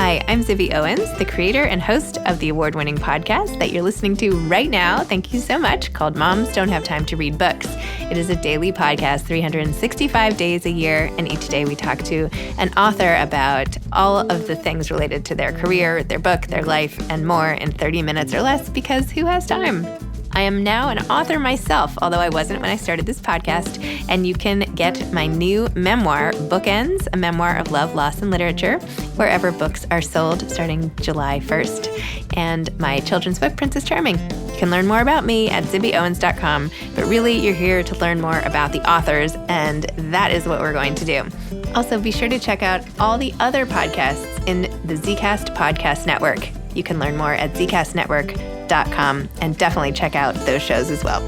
Hi, I'm Zibby Owens, the creator and host of the award-winning podcast that you're listening to right now. Thank you so much, called Moms Don't Have Time to Read Books. It is a daily podcast, 365 days a year, and each day we talk to an author about all of the things related to their career, their book, their life, and more in 30 minutes or less, because who has time? I am now an author myself, although I wasn't when I started this podcast, and you can get my new memoir, Bookends, a memoir of love, loss, and literature, wherever books are sold starting July 1st, and my children's book, Princess Charming. You can learn more about me at zibbyowens.com, but really you're here to learn more about the authors, and that is what we're going to do. Also, be sure to check out all the other podcasts in the Zcast Podcast Network. You can learn more at zcastnetwork.com and definitely check out those shows as well.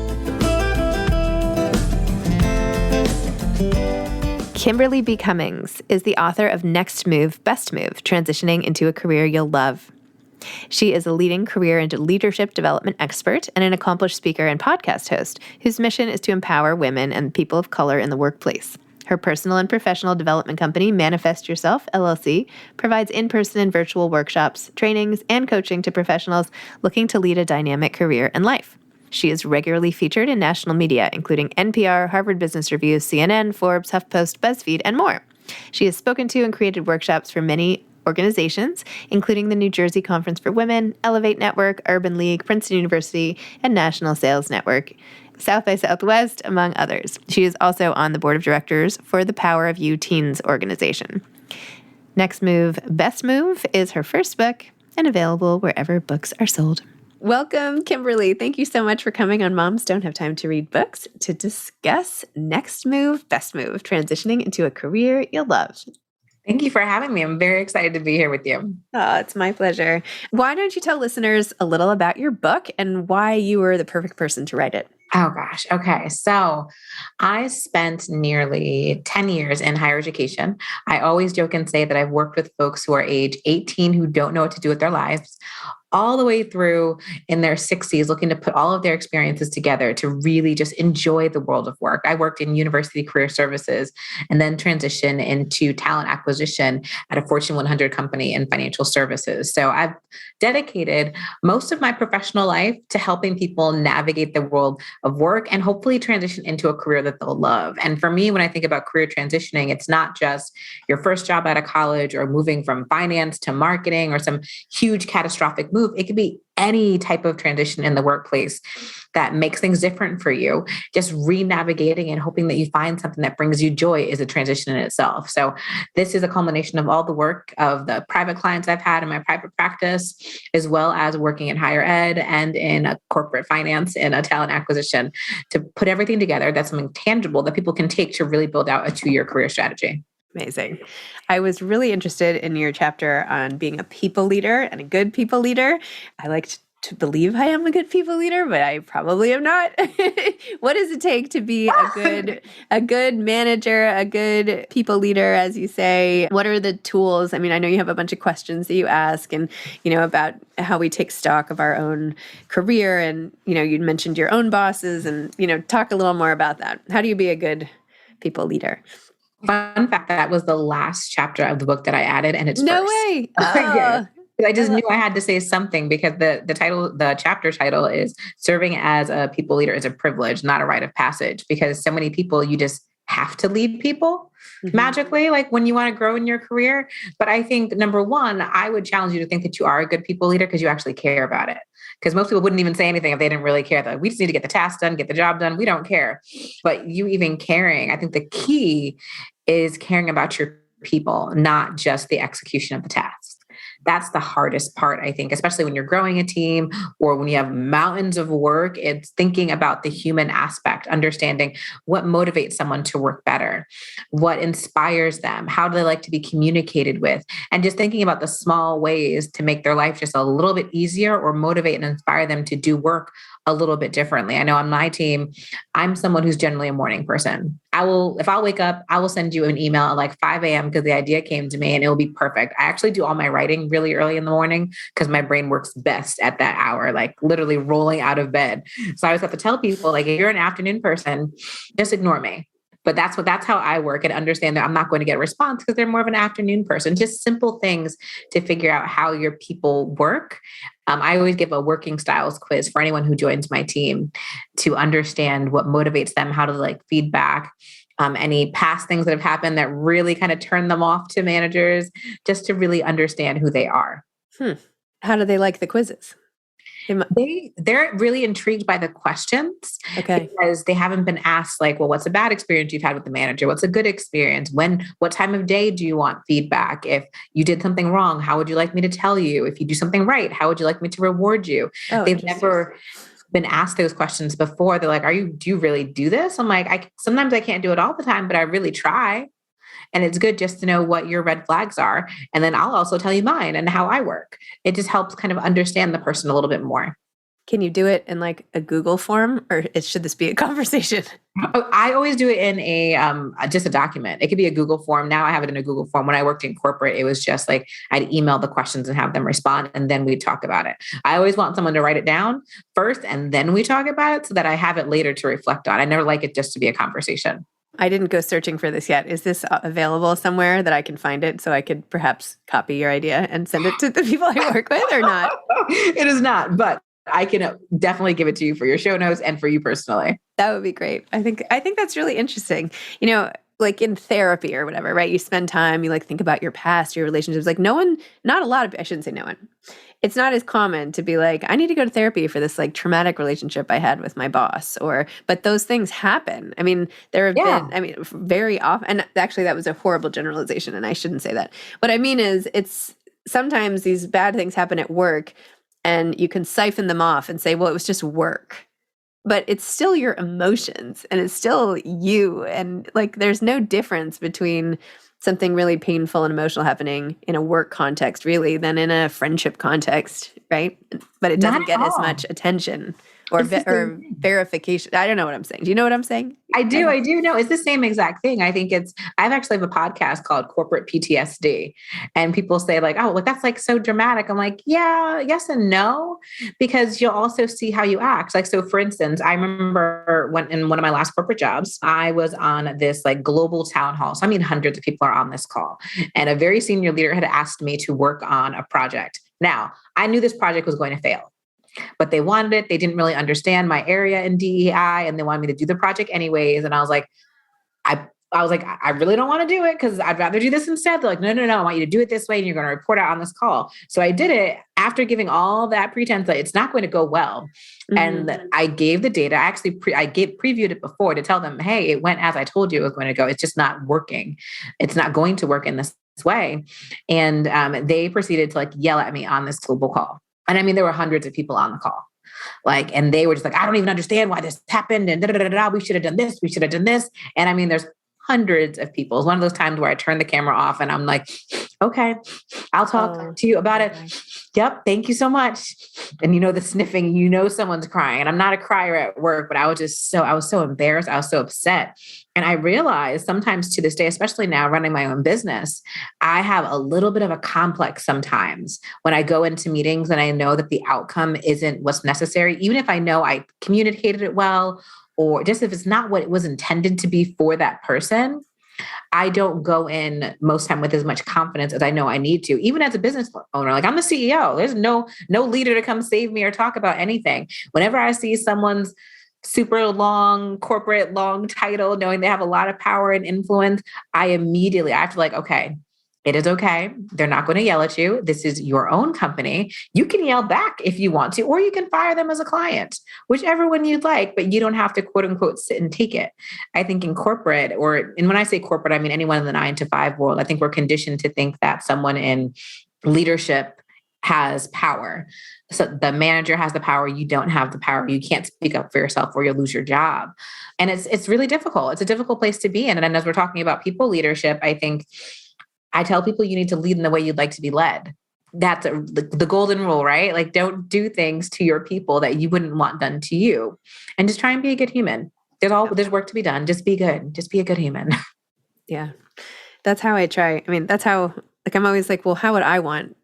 Kimberly B. Cummings is the author of Next Move, Best Move, Transitioning into a Career You'll Love. She is a leading career and leadership development expert and an accomplished speaker and podcast host whose mission is to empower women and people of color in the workplace. Her personal and professional development company, Manifest Yourself, LLC, provides in-person and virtual workshops, trainings, and coaching to professionals looking to lead a dynamic career and life. She is regularly featured in national media, including NPR, Harvard Business Review, CNN, Forbes, HuffPost, BuzzFeed, and more. She has spoken to and created workshops for many organizations, including the New Jersey Conference for Women, Elevate Network, Urban League, Princeton University, and National Sales Network, South by Southwest, among others. She is also on the board of directors for the Power of You Teens organization. Next Move, Best Move is her first book and available wherever books are sold. Welcome, Kimberly. Thank you so much for coming on Moms Don't Have Time to Read Books to discuss Next Move, Best Move, transitioning into a career you'll love. Thank you for having me. I'm very excited to be here with you. Oh, it's my pleasure. Why don't you tell listeners a little about your book and why you were the perfect person to write it? Oh gosh. Okay. So I spent nearly 10 years in higher education. I always joke and say that I've worked with folks who are age 18 who don't know what to do with their lives, all the way through in their 60s, looking to put all of their experiences together to really just enjoy the world of work. I worked in university career services and then transitioned into talent acquisition at a Fortune 100 company in financial services. So I've dedicated most of my professional life to helping people navigate the world of work and hopefully transition into a career that they'll love. And for me, when I think about career transitioning, it's not just your first job out of college or moving from finance to marketing or some huge catastrophic move. It could be any type of transition in the workplace that makes things different for you. Just re-navigating and hoping that you find something that brings you joy is a transition in itself. So this is a culmination of all the work of the private clients I've had in my private practice, as well as working in higher ed and in a corporate finance and a talent acquisition to put everything together. That's something tangible that people can take to really build out a 2-year career strategy. Amazing. I was really interested in your chapter on being a people leader and a good people leader. I like to believe I am a good people leader, but I probably am not. What does it take to be a good manager, a good people leader, as you say? What are the tools? I mean, I know you have a bunch of questions that you ask and, about how we take stock of our own career. And, you mentioned your own bosses and, talk a little more about that. How do you be a good people leader? Fun fact, that was the last chapter of the book that I added, and it's no first. way. Yeah. I just knew I had to say something because the chapter title is Serving as a People Leader is a Privilege, not a rite of passage, because so many people, you just have to lead people magically, like when you want to grow in your career. But I think, number one, I would challenge you to think that you are a good people leader because you actually care about it. Because most people wouldn't even say anything if they didn't really care. That we just need to get the task done, get the job done. We don't care. But you even caring, I think the key is caring about your people, not just the execution of the task. That's the hardest part, I think, especially when you're growing a team or when you have mountains of work. It's thinking about the human aspect, understanding what motivates someone to work better, what inspires them, how do they like to be communicated with, and just thinking about the small ways to make their life just a little bit easier or motivate and inspire them to do work a little bit differently. I know on my team, I'm someone who's generally a morning person. If I'll wake up, I will send you an email at like 5 a.m. because the idea came to me and it will be perfect. I actually do all my writing really early in the morning because my brain works best at that hour, like literally rolling out of bed. So I always have to tell people, like, if you're an afternoon person, just ignore me. But that's how I work, and understand that I'm not going to get a response because they're more of an afternoon person. Just simple things to figure out how your people work. I always give a working styles quiz for anyone who joins my team to understand what motivates them, how to like feedback, any past things that have happened that really kind of turn them off to managers, just to really understand who they are. How do they like the quizzes? They're really intrigued by the questions, Okay. because they haven't been asked like, well, what's a bad experience you've had with the manager? What's a good experience? What time of day do you want feedback? If you did something wrong, how would you like me to tell you? If you do something right, how would you like me to reward you? Oh, They've never been asked those questions before. They're like, do you really do this? I'm like, sometimes I can't do it all the time, but I really try. And it's good just to know what your red flags are. And then I'll also tell you mine and how I work. It just helps kind of understand the person a little bit more. Can you do it in like a Google form, or should this be a conversation? I always do it in just a document. It could be a Google form. Now I have it in a Google form. When I worked in corporate, it was just like I'd email the questions and have them respond, and then we'd talk about it. I always want someone to write it down first, and then we talk about it so that I have it later to reflect on. I never like it just to be a conversation. I didn't go searching for this yet. Is this available somewhere that I can find it so I could perhaps copy your idea and send it to the people I work with, or not? It is not, but I can definitely give it to you for your show notes and for you personally. That would be great. I think that's really interesting. Like in therapy or whatever, right? You spend time, you like think about your past, your relationships. Like I shouldn't say no one. It's not as common to be like, I need to go to therapy for this like traumatic relationship I had with my boss, but those things happen. I mean, there have been, very often, and actually that was a horrible generalization and I shouldn't say that. What I mean is it's sometimes these bad things happen at work and you can siphon them off and say, well, it was just work. But it's still your emotions and it's still you. And like, there's no difference between something really painful and emotional happening in a work context, really, than in a friendship context, right? But it doesn't get as much attention or verification. I don't know what I'm saying. Do you know what I'm saying? I do know it's the same exact thing. I think I've actually have a podcast called Corporate PTSD, and people say like, oh, well, that's like so dramatic. I'm like, yeah, yes and no, because you'll also see how you act. Like, so for instance, I remember when in one of my last corporate jobs, I was on this like global town hall. So I mean, hundreds of people are on this call, and a very senior leader had asked me to work on a project. Now, I knew this project was going to fail, but they wanted it. They didn't really understand my area in DEI, and they wanted me to do the project anyways. And I was like, I really don't want to do it because I'd rather do this instead. They're like, no, I want you to do it this way, and you're going to report out on this call. So I did it after giving all that pretense that it's not going to go well. Mm-hmm. And I gave the data. I actually previewed it before to tell them, hey, it went as I told you it was going to go. It's just not working. It's not going to work in this way. And they proceeded to like yell at me on this global call. And I mean, there were hundreds of people on the call. Like, and they were just like, I don't even understand why this happened. And we should have done this. We should have done this. And I mean, there's hundreds of people. It's one of those times where I turn the camera off and I'm like, okay, I'll talk to you about it. Yep. Thank you so much. And the sniffing, someone's crying, and I'm not a crier at work, but I was so embarrassed. I was so upset. And I realized sometimes to this day, especially now running my own business, I have a little bit of a complex sometimes when I go into meetings and I know that the outcome isn't what's necessary, even if I know I communicated it well, or just if it's not what it was intended to be for that person. I don't go in most time with as much confidence as I know I need to, even as a business owner. Like, I'm the CEO. There's no leader to come save me or talk about anything. Whenever I see someone's super long corporate, long title, knowing they have a lot of power and influence, I have to like, okay, it is okay. They're not going to yell at you. This is your own company. You can yell back if you want to, or you can fire them as a client, whichever one you'd like, but you don't have to quote unquote sit and take it. I think in corporate, and when I say corporate, I mean anyone in the 9-to-5 world, I think we're conditioned to think that someone in leadership has power. So the manager has the power. You don't have the power. You can't speak up for yourself or you'll lose your job. And it's really difficult. It's a difficult place to be in. And as we're talking about people leadership, I think I tell people you need to lead in the way you'd like to be led. That's the golden rule, right? Like, don't do things to your people that you wouldn't want done to you, and just try and be a good human. There's work to be done. Just be good. Just be a good human. Yeah. That's how I try. I mean, that's how, like, I'm always like, well, how would I want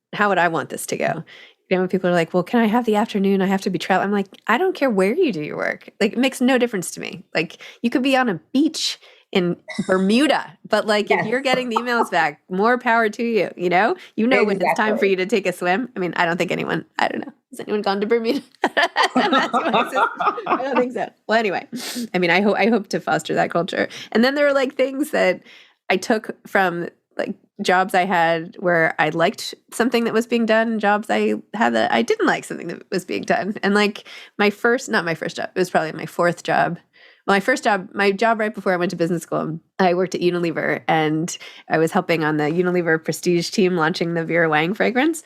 this to go? When people are like, well, can I have the afternoon? I have to be traveling. I'm like, I don't care where you do your work. Like, it makes no difference to me. Like, you could be on a beach in Bermuda. But like, if Yes, you're getting the emails back, more power to you. When it's time for exactly. you to take a swim. I mean, I don't think anyone, I don't know. Has anyone gone to Bermuda? I don't think so. Well, anyway, I mean, I hope to foster that culture. And then there were like things that I took from like jobs I had where I liked something that was being done, and jobs I had that I didn't like something that was being done. And like not my first job, it was probably my fourth job. Well, my job right before I went to business school, I worked at Unilever, and I was helping on the Unilever Prestige team launching the Vera Wang fragrance.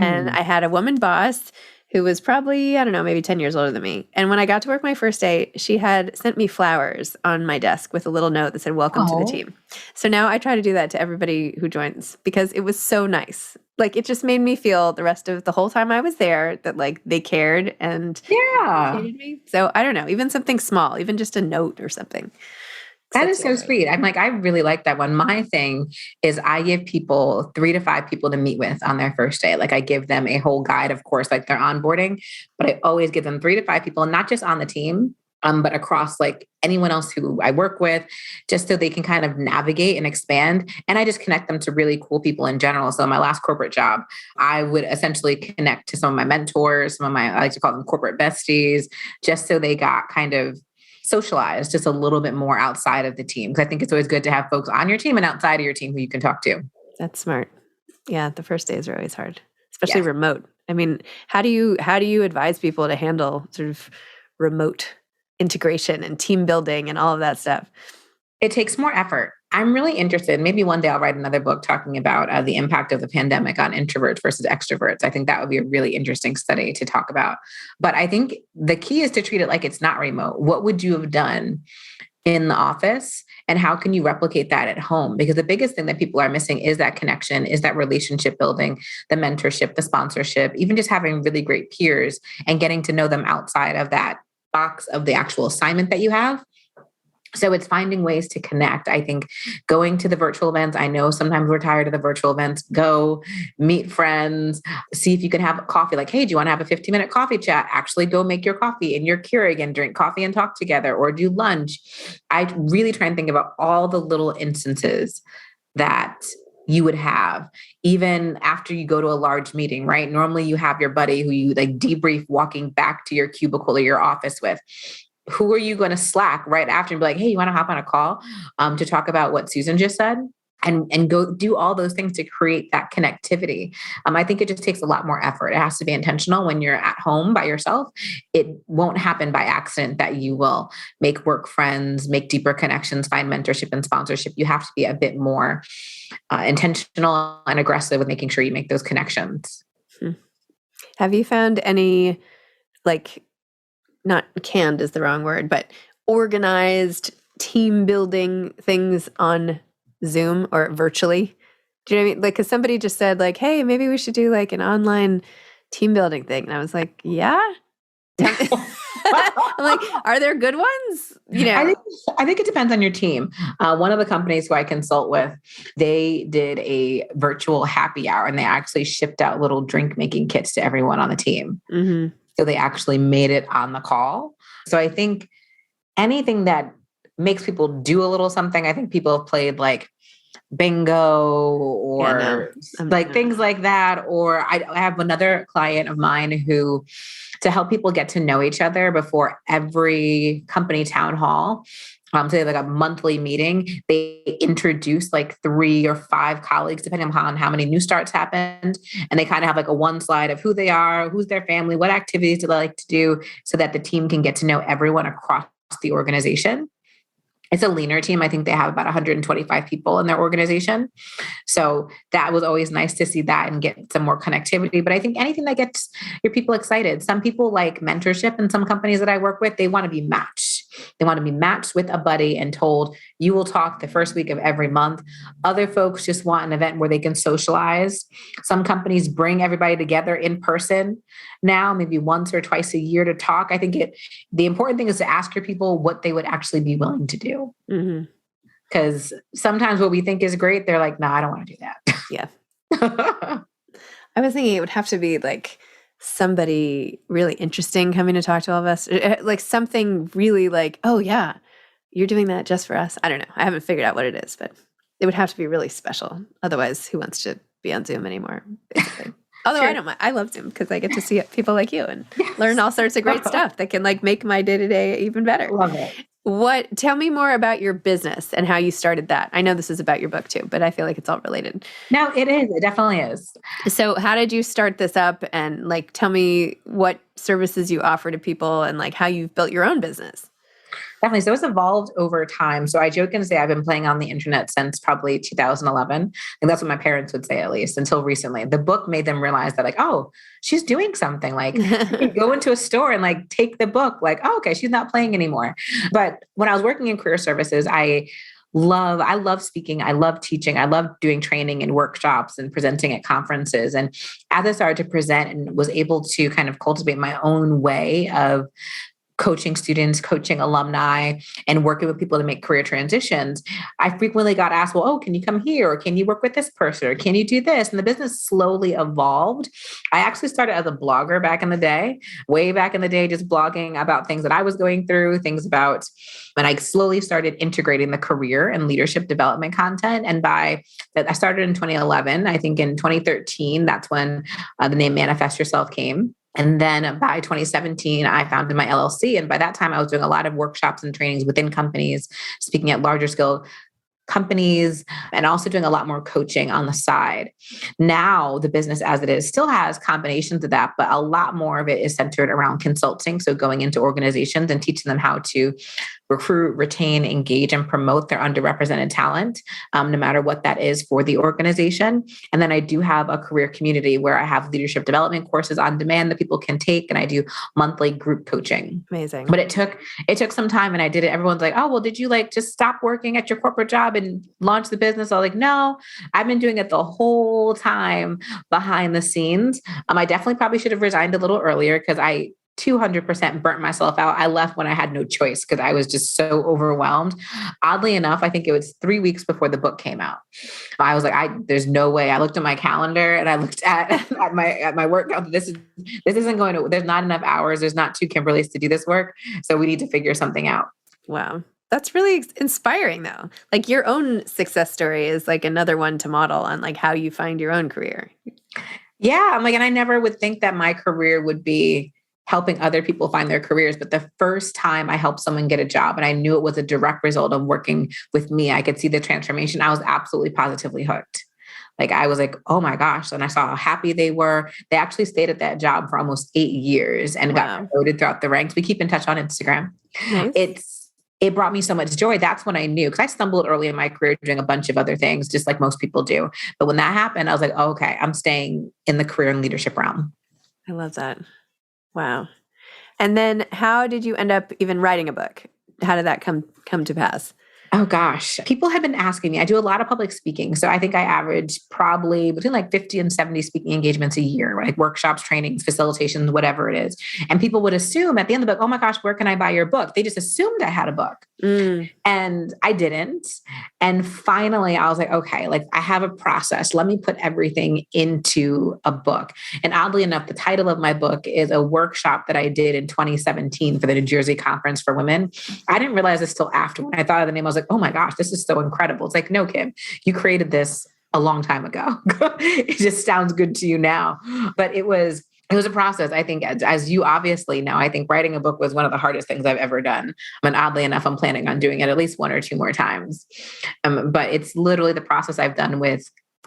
And Mhm. I had a woman boss who was probably, I don't know, maybe 10 years older than me. And when I got to work my first day, she had sent me flowers on my desk with a little note that said, "Welcome to the Oh, team." So now I try to do that to everybody who joins because it was so nice. Like, it just made me feel the rest of the whole time I was there that like they cared and yeah. appreciated me. So I don't know, even something small, even just a note or something That sets is you so apart. sweet. I'm like, I really like that one. My thing is I give people 3 to 5 people to meet with on their first day. Like I give them a whole guide, of course, like their onboarding, but I always give them 3 to 5 people, not just on the team, but across like anyone else who I work with, just so they can kind of navigate and expand. And I just connect them to really cool people in general. So my last corporate job, I would essentially connect to some of my mentors, I like to call them corporate besties, just so they got kind of socialize just a little bit more outside of the team. Because I think it's always good to have folks on your team and outside of your team who you can talk to. That's smart. Yeah, the first days are always hard, especially Yes. remote. I mean, how do you advise people to handle sort of remote integration and team building and all of that stuff? It takes more effort. I'm really interested. Maybe one day I'll write another book talking about the impact of the pandemic on introverts versus extroverts. I think that would be a really interesting study to talk about. But I think the key is to treat it like it's not remote. What would you have done in the office, and how can you replicate that at home? Because the biggest thing that people are missing is that connection, is that relationship building, the mentorship, the sponsorship, even just having really great peers and getting to know them outside of that box of the actual assignment that you have. So it's finding ways to connect. I think going to the virtual events, I know sometimes we're tired of the virtual events. Go meet friends, see if you can have coffee. Like, hey, do you want to have a 15-minute coffee chat? Actually go make your coffee in your Keurig and drink coffee and talk together, or do lunch. I really try and think about all the little instances that you would have even after you go to a large meeting, right? Normally you have your buddy who you like debrief walking back to your cubicle or your office with. Who are you going to Slack right after and be like, hey, you want to hop on a call to talk about what Susan just said? And go do all those things to create that connectivity. I think it just takes a lot more effort. It has to be intentional. When you're at home by yourself, it won't happen by accident that you will make work friends, make deeper connections, find mentorship and sponsorship. You have to be a bit more intentional and aggressive with making sure you make those connections. Hmm. Have you found any, like, not canned is the wrong word, but organized team building things on Zoom or virtually? Do you know what I mean? Like, because somebody just said, like, hey, maybe we should do like an online team building thing. And I was like, yeah. Tell me- I'm like, are there good ones? I think I think it depends on your team. One of the companies who I consult with, they did a virtual happy hour, and they actually shipped out little drink making kits to everyone on the team. Mhm. So they actually made it on the call. So I think anything that makes people do a little something, I think people have played like bingo Yeah, no. or like No. things like that. Or I have another client of mine who, to help people get to know each other before every company town hall, so they have like a monthly meeting. They introduce like 3 or 5 colleagues, depending on how many new starts happened. And they kind of have like a one slide of who they are, who's their family, what activities do they like to do, so that the team can get to know everyone across the organization. It's a leaner team. I think they have about 125 people in their organization. So that was always nice to see that and get some more connectivity. But I think anything that gets your people excited. Some people like mentorship, and some companies that I work with, they want to be matched. They want to be matched with a buddy and told, you will talk the first week of every month. Other folks just want an event where they can socialize. Some companies bring everybody together in person now, maybe once or twice a year to talk. I think the important thing is to ask your people what they would actually be willing to do. Mhm. Because sometimes what we think is great, they're like, no, I don't want to do Yeah. that. I was thinking it would have to be like somebody really interesting coming to talk to all of us. Like something really like, oh yeah, You're doing that just for us? I don't know. I haven't figured out what it is, but it would have to be really special. Otherwise, who wants to be on Zoom anymore, basically? Although I True. don't mind. I love Zoom because I get to see people like you and learn Yes. all sorts of great stuff that can like make my day-to-day even better. Love it. Tell me more about your business and how you started that. I know this is about your book too, but I feel like it's all related. No, it is. It definitely is. So how did you start this up, and like tell me what services you offer to people and like how you've built your own business? Definitely. So it's evolved over time. So I joke and say I've been playing on the internet since probably 2011. And that's what my parents would say, at least until recently. The book made them realize that like, oh, she's doing something. Like you can go into a store and like take the book like, oh, okay, she's not playing anymore. But when I was working in career services, I love speaking. I love teaching. I love doing training and workshops and presenting at conferences. And as I started to present and was able to kind of cultivate my own way of coaching students, coaching alumni, and working with people to make career transitions, I frequently got asked, well, oh, can you come here? Or can you work with this person? Or can you do this? And the business slowly evolved. I actually started as a blogger back in the day, way back in the day, just blogging about things that I was going through, things about when I slowly started integrating the career and leadership development content. And by that, I started in 2011. I think in 2013, that's when the name Manifest Yourself came. And then by 2017, I founded my LLC. And by that time, I was doing a lot of workshops and trainings within companies, speaking at larger scale companies, and also doing a lot more coaching on the side. Now, the business as it is still has combinations of that, but a lot more of it is centered around consulting. So going into organizations and teaching them how to recruit, retain, engage, and promote their underrepresented talent, no matter what that is for the organization. And then I do have a career community where I have leadership development courses on demand that people can take, and I do monthly group coaching. Amazing. But it took some time, and I did it. Everyone's like, oh, well, did you like just stop working at your corporate job and launch the business? I was like, no, I've been doing it the whole time behind the scenes. I definitely probably should have resigned a little earlier because I 200% burnt myself out. I left when I had no choice because I was just so overwhelmed. Oddly enough, I think it was 3 weeks before the book came out. I was like, there's no way. I looked at my calendar and I looked at my work. This isn't going to, there's not enough hours. There's not two Kimberlys to do this work. So we need to figure something out. Wow. That's really inspiring though. Like your own success story is like another one to model on like how you find your own career. Yeah. I'm like, and I never would think that my career would be helping other people find their careers. But the first time I helped someone get a job and I knew it was a direct result of working with me, I could see the transformation. I was absolutely positively hooked. Like I was like, oh my gosh. And I saw how happy they were. They actually stayed at that job for almost 8 years and got promoted throughout the ranks. We keep in touch on Instagram. Nice. It brought me so much joy. That's when I knew, because I stumbled early in my career doing a bunch of other things, just like most people do. But when that happened, I was like, oh, okay, I'm staying in the career and leadership realm. I love that. Wow. And then how did you end up even writing a book? How did that come to pass? Oh gosh, people have been asking me. I do a lot of public speaking. So I think I average probably between like 50 and 70 speaking engagements a year, like workshops, trainings, facilitations, whatever it is. And people would assume at the end of the book, oh my gosh, where can I buy your book? They just assumed I had a book. And I didn't. And finally I was like, okay, like I have a process. Let me put everything into a book. And oddly enough, the title of my book is a workshop that I did in 2017 for the New Jersey Conference for Women. I didn't realize this till after. When I thought of the name, I was like, oh my gosh, this is so incredible. It's like, no, Kim, you created this a long time ago. It just sounds good to you now. But it was a process. I think as you obviously know, I think writing a book was one of the hardest things I've ever done. And oddly enough, I'm planning on doing it at least 1 or 2 more times. But it's literally the process I've done with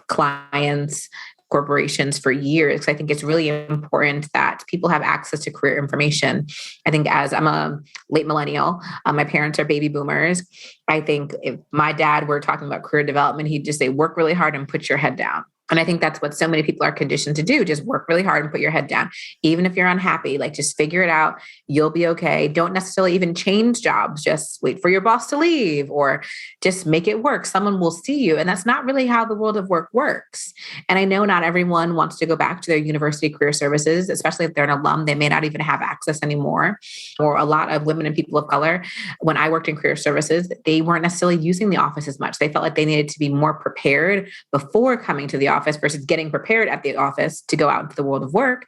clients, corporations for years. I think it's really important that people have access to career information. I think as I'm a late millennial, my parents are baby boomers. I think if my dad were talking about career development, he'd just say, work really hard and put your head down. And I think that's what so many people are conditioned to do. Just work really hard and put your head down. Even if you're unhappy, like just figure it out. You'll be okay. Don't necessarily even change jobs. Just wait for your boss to leave or just make it work. Someone will see you. And that's not really how the world of work works. And I know not everyone wants to go back to their university career services, especially if they're an alum. They may not even have access anymore. Or a lot of women and people of color, when I worked in career services, they weren't necessarily using the office as much. They felt like they needed to be more prepared before coming to the office versus getting prepared at the office to go out into the world of work.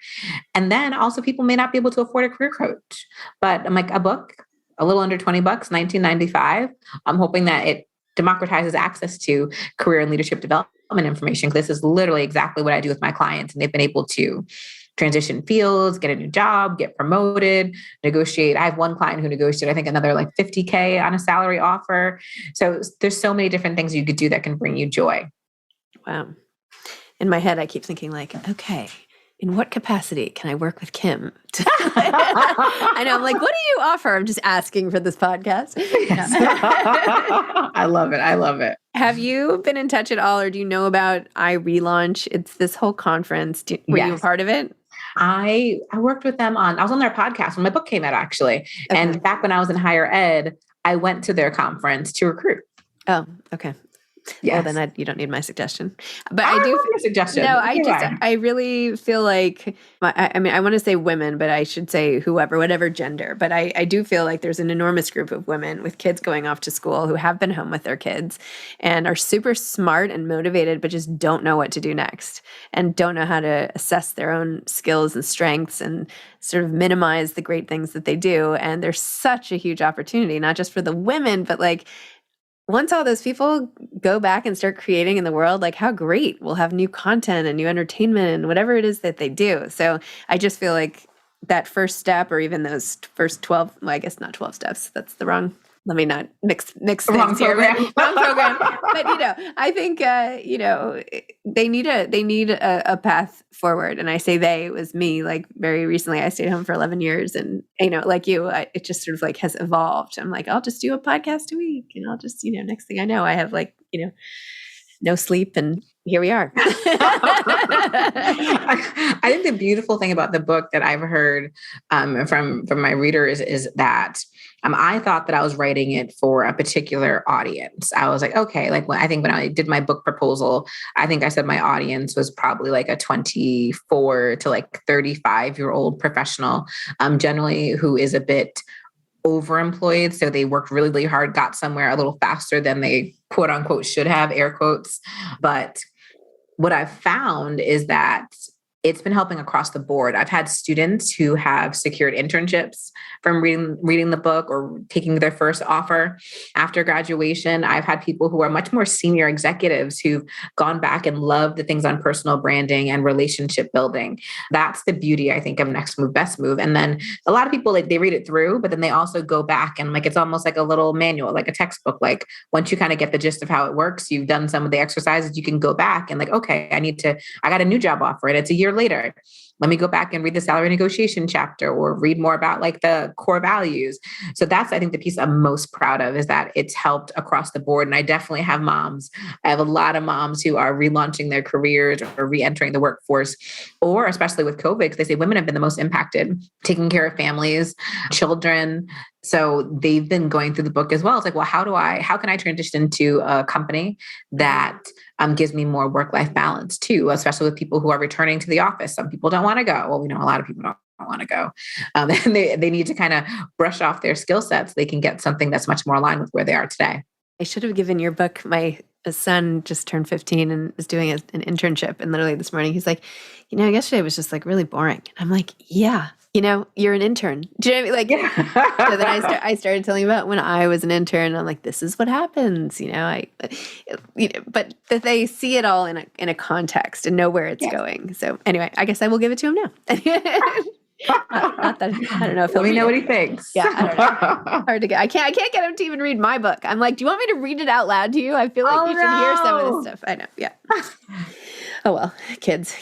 And then also people may not be able to afford a career coach, but I'm like, a book, a little under $20, $19.95. I'm hoping that it democratizes access to career and leadership development information. This is literally exactly what I do with my clients. And they've been able to transition fields, get a new job, get promoted, negotiate. I have one client who negotiated, I think, another like 50K on a salary offer. So there's so many different things you could do that can bring you joy. Wow. In my head, I keep thinking like, okay, in what capacity can I work with Kim? I know. I'm like, what do you offer? I'm just asking for this podcast. Yes. I love it. I love it. Have you been in touch at all, or do you know about iRelaunch? It's this whole conference. Were you a part of it? I worked with them I was on their podcast when my book came out, actually. Okay. And back when I was in higher ed, I went to their conference to recruit. Oh, okay. Yes. Well, then you don't need my suggestion. But I do your suggestion. No, I really feel like, I mean, I want to say women, but I should say whatever gender. But I do feel like there's an enormous group of women with kids going off to school who have been home with their kids and are super smart and motivated, but just don't know what to do next and don't know how to assess their own skills and strengths and sort of minimize the great things that they do. And there's such a huge opportunity, not just for the women, but like, once all those people go back and start creating in the world, like how great, we'll have new content and new entertainment and whatever it is that they do. So I just feel like that first step, or even those first 12, well, I guess not 12 steps. That's the wrong, let me not mix things here. Wrong program. But, I think, they need a path forward. And I say they, it was me, like very recently, I stayed home for 11 years and, like you, it just sort of like has evolved. I'm like, I'll just do a podcast a week and I'll just, next thing I know, I have like, no sleep and here we are. I think the beautiful thing about the book that I've heard from my readers is that I thought that I was writing it for a particular audience. I was like, okay, like I think when I did my book proposal, I think I said my audience was probably like a 24 to like 35-year-old professional, generally who is a bit overemployed. So they worked really, really hard, got somewhere a little faster than they quote unquote should have, air quotes. But what I've found is that it's been helping across the board. I've had students who have secured internships from reading the book or taking their first offer after graduation. I've had people who are much more senior executives who've gone back and loved the things on personal branding and relationship building. That's the beauty, I think, of Next Move, Best Move. And then a lot of people, like, they read it through, but then they also go back and like, it's almost like a little manual, like a textbook. Like once you kind of get the gist of how it works, you've done some of the exercises, you can go back and like, okay, I got a new job offer and it's a year later. Let me go back and read the salary negotiation chapter or read more about like the core values. So that's, I think, the piece I'm most proud of is that it's helped across the board. And I definitely have moms. I have a lot of moms who are relaunching their careers or re-entering the workforce, or especially with COVID, because they say women have been the most impacted, taking care of families, children. So they've been going through the book as well. It's like, well, how can I transition to a company that gives me more work-life balance too, especially with people who are returning to the office. Some people don't want to go. Well, we know a lot of people don't want to go. And they need to kind of brush off their skill sets. So they can get something that's much more aligned with where they are today. I should have given your book. My son just turned 15 and is doing an internship. And literally this morning, he's like, yesterday was just like really boring. And I'm like, yeah, you're an intern. Do you know what I mean? Like, yeah. So then I started telling about when I was an intern. I'm like, this is what happens, but that they see it all in a context and know where it's going. So anyway, I guess I will give it to him now. Not that I don't know if let me know what he thinks. Yeah, I don't know. Hard to get. I can't get him to even read my book. I'm like, do you want me to read it out loud to you? I feel like you should hear some of this stuff. I know. Yeah. Oh well, kids.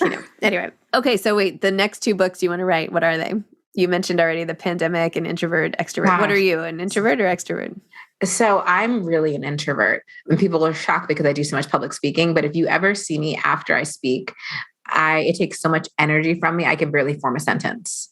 Anyway. Okay. So wait, the next two books you want to write, what are they? You mentioned already the pandemic and introvert, extrovert. Gosh. What are you, an introvert or extrovert? So I'm really an introvert, and people are shocked because I do so much public speaking. But if you ever see me after I speak, it takes so much energy from me. I can barely form a sentence.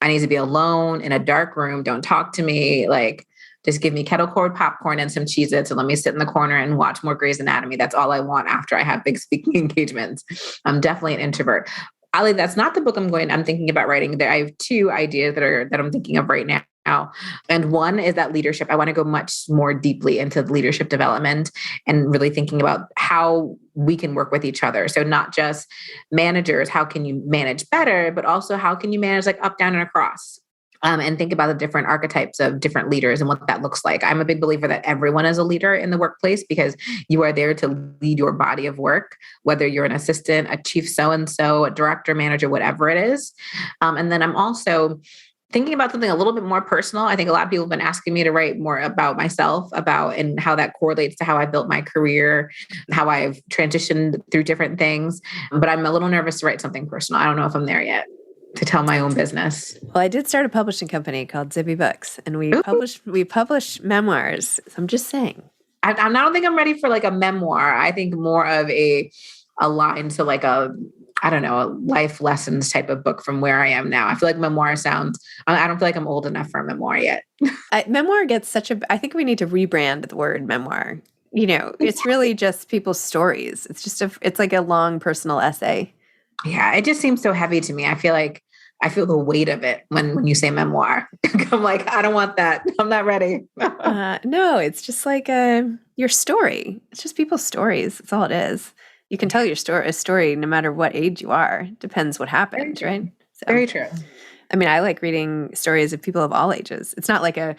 I need to be alone in a dark room. Don't talk to me. Like, just give me kettle corn popcorn and some Cheez-Its and let me sit in the corner and watch more Grey's Anatomy. That's all I want after I have big speaking engagements. I'm definitely an introvert. Ali, that's not the book I'm thinking about writing. I have two ideas that I'm thinking of right now. And one is that leadership. I want to go much more deeply into leadership development and really thinking about how we can work with each other. So not just managers, how can you manage better, but also how can you manage like up, down, and across? and think about the different archetypes of different leaders and what that looks like. I'm a big believer that everyone is a leader in the workplace because you are there to lead your body of work, whether you're an assistant, a chief so-and-so, a director, manager, whatever it is. And then I'm also thinking about something a little bit more personal. I think a lot of people have been asking me to write more about myself, and how that correlates to how I built my career, how I've transitioned through different things. But I'm a little nervous to write something personal. I don't know if I'm there yet to tell my own business. Well, I did start a publishing company called Zibby Books, and we publish memoirs. So I'm just saying. I don't think I'm ready for like a memoir. I think more of a line to like a life lessons type of book from where I am now. I feel like memoir sounds, I don't feel like I'm old enough for a memoir yet. Memoir gets I think we need to rebrand the word memoir. It's really just people's stories. It's like a long personal essay. Yeah, it just seems so heavy to me. I feel the weight of it when you say memoir. I'm like, I don't want that. I'm not ready. No, it's just like your story. It's just people's stories. That's all it is. You can tell your story no matter what age you are. Depends what happened, right? So, very true. I mean, I like reading stories of people of all ages. It's not like in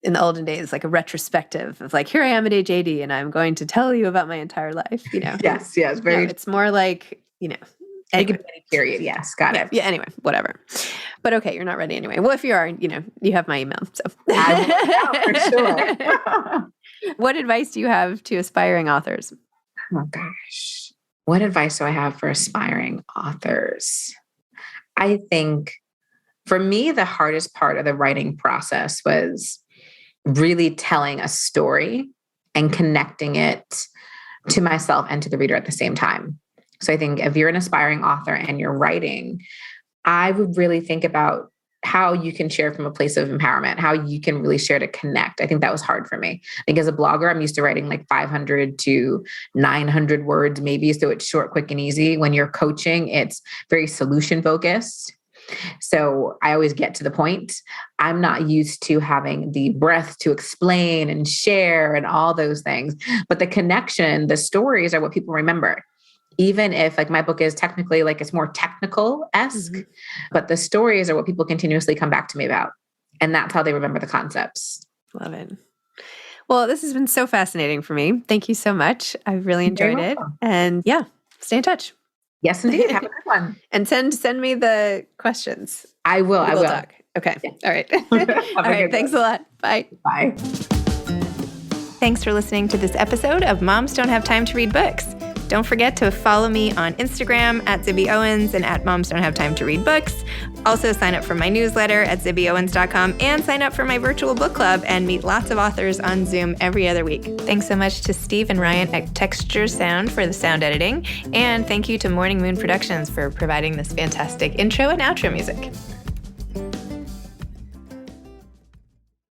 the olden days, like a retrospective of like, here I am at age 80 and I'm going to tell you about my entire life, Yes, very. No, it's more like, Anyway. Period. Yes. Got it. Yeah. Anyway, whatever. But okay, you're not ready anyway. Well, if you are, you have my email. So I will for sure. What advice do you have to aspiring authors? Oh gosh. What advice do I have for aspiring authors? I think for me, the hardest part of the writing process was really telling a story and connecting it to myself and to the reader at the same time. So I think if you're an aspiring author and you're writing, I would really think about how you can share from a place of empowerment, how you can really share to connect. I think that was hard for me. I think as a blogger, I'm used to writing like 500 to 900 words maybe. So it's short, quick, and easy. When you're coaching, it's very solution focused. So I always get to the point. I'm not used to having the breadth to explain and share and all those things. But the connection, the stories are what people remember. Even if like my book is technically like it's more technical-esque, but the stories are what people continuously come back to me about. And that's how they remember the concepts. Love it. Well, this has been so fascinating for me. Thank you so much. I've really enjoyed it. And yeah, stay in touch. Yes, indeed. Have a good one. And send me the questions. I will. I will. Talk. Okay. Yeah. All right. All right. Thanks a lot. Bye. Bye. Thanks for listening to this episode of Moms Don't Have Time to Read Books. Don't forget to follow me on Instagram at Zibby Owens and at Moms Don't Have Time to Read Books. Also sign up for my newsletter at zibbyowens.com and sign up for my virtual book club and meet lots of authors on Zoom every other week. Thanks so much to Steve and Ryan at Texture Sound for the sound editing. And thank you to Morning Moon Productions for providing this fantastic intro and outro music.